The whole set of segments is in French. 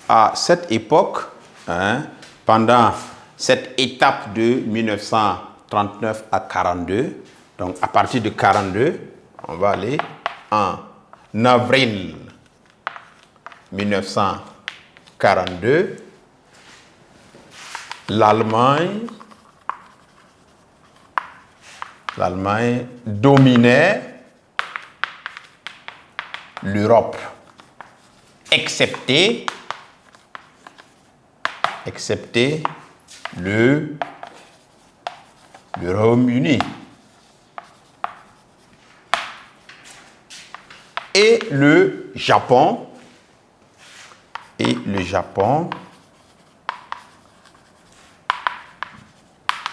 à cette époque, pendant cette étape de 1939 à 42, donc à partir de 42, on va aller en avril 1942, l'Allemagne dominait l'Europe, excepté le Royaume-Uni. Et le Japon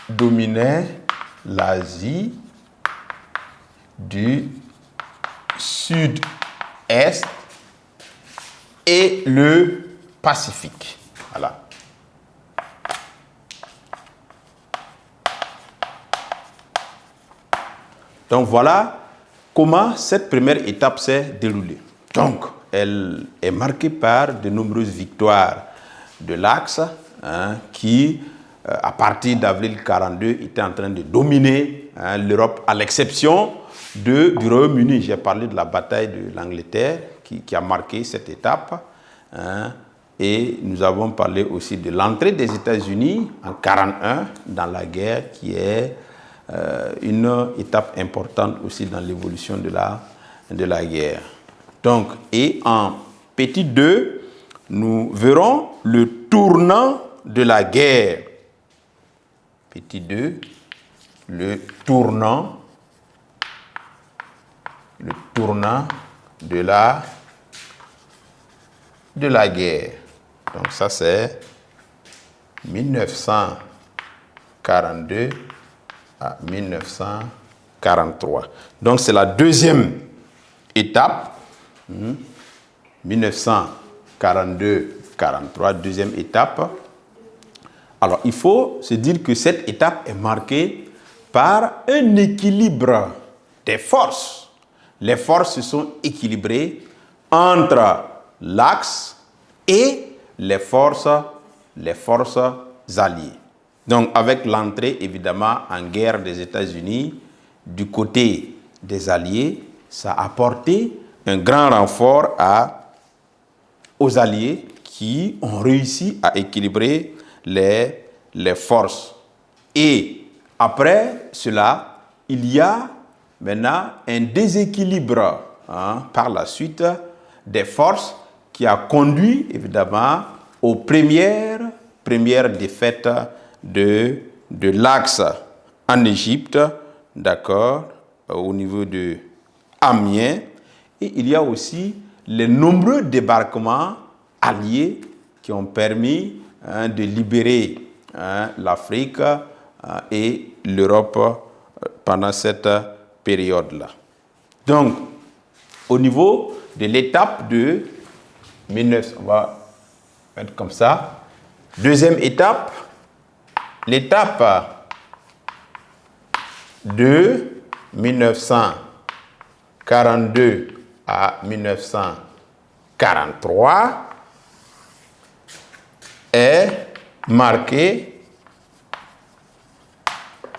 dominait l'Asie du Sud-Est et le Pacifique. Voilà. Donc voilà comment cette première étape s'est déroulée. Donc, elle est marquée par de nombreuses victoires de l'Axe, qui, à partir d'avril 1942, était en train de dominer l'Europe, à l'exception du Royaume-Uni. J'ai parlé de la bataille de l'Angleterre qui a marqué cette étape. Et nous avons parlé aussi de l'entrée des États-Unis en 1941 dans la guerre, qui est une étape importante aussi dans l'évolution de la guerre. Donc, et en petit 2, nous verrons le tournant de la guerre. Petit 2, le tournant de la guerre. Donc ça c'est 1942 à 1943. Donc c'est la deuxième étape, 1942-43, deuxième étape. Alors il faut se dire que cette étape est marquée par un équilibre des forces. Les forces se sont équilibrées entre l'Axe et les forces alliées. Donc, avec l'entrée, évidemment, en guerre des États-Unis, du côté des Alliés, ça a apporté un grand renfort aux Alliés qui ont réussi à équilibrer les forces. Et après cela, il y a maintenant un déséquilibre par la suite des forces qui a conduit évidemment aux premières défaites de l'Axe en Égypte, d'accord, au niveau de Amiens. Et il y a aussi les nombreux débarquements alliés qui ont permis de libérer l'Afrique et l'Europe pendant cette période-là. Donc, au niveau de l'étape de 1900, on va mettre comme ça. Deuxième étape, l'étape de 1942 à 1943 est marquée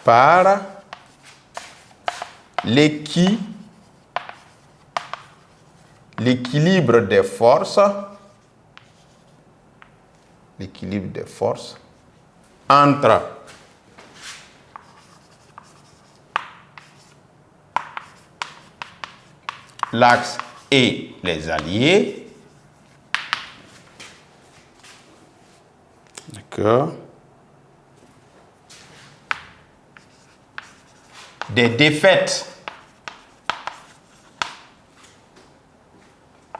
par l'équilibre des forces, entre l'Axe et les Alliés. D'accord. Des défaites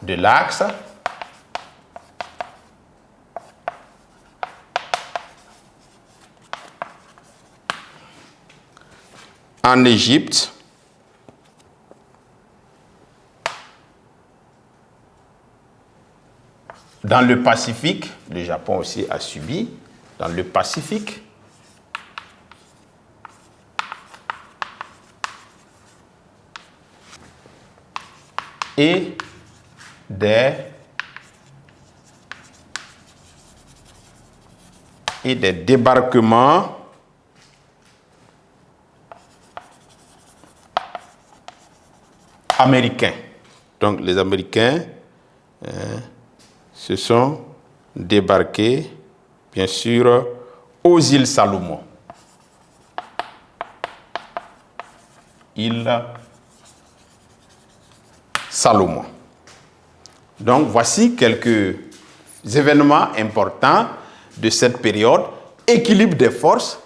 de l'Axe en Égypte, dans le Pacifique. Le Japon aussi a subi dans le Pacifique. Et des et des débarquements américains. Donc les Américains se sont débarqués, bien sûr, aux îles Salomon. Île Salomon. Donc voici quelques événements importants de cette période. Équilibre des forces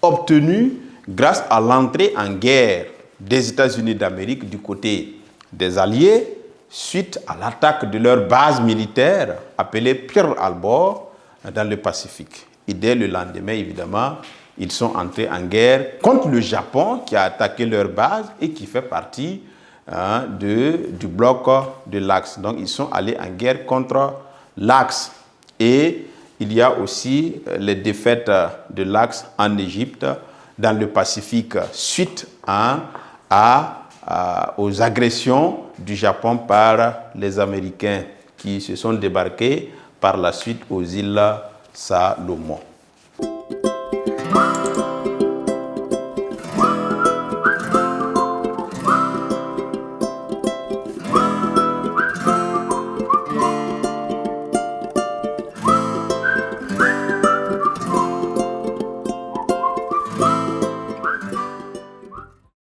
obtenu grâce à l'entrée en guerre des États-Unis d'Amérique du côté des Alliés suite à l'attaque de leur base militaire appelée Pearl Harbor dans le Pacifique. Et dès le lendemain, évidemment, ils sont entrés en guerre contre le Japon qui a attaqué leur base et qui fait partie du bloc de l'Axe. Donc, ils sont allés en guerre contre l'Axe. Et il y a aussi les défaites de l'Axe en Égypte, dans le Pacifique, suite aux agressions du Japon par les Américains qui se sont débarqués par la suite aux îles Salomon.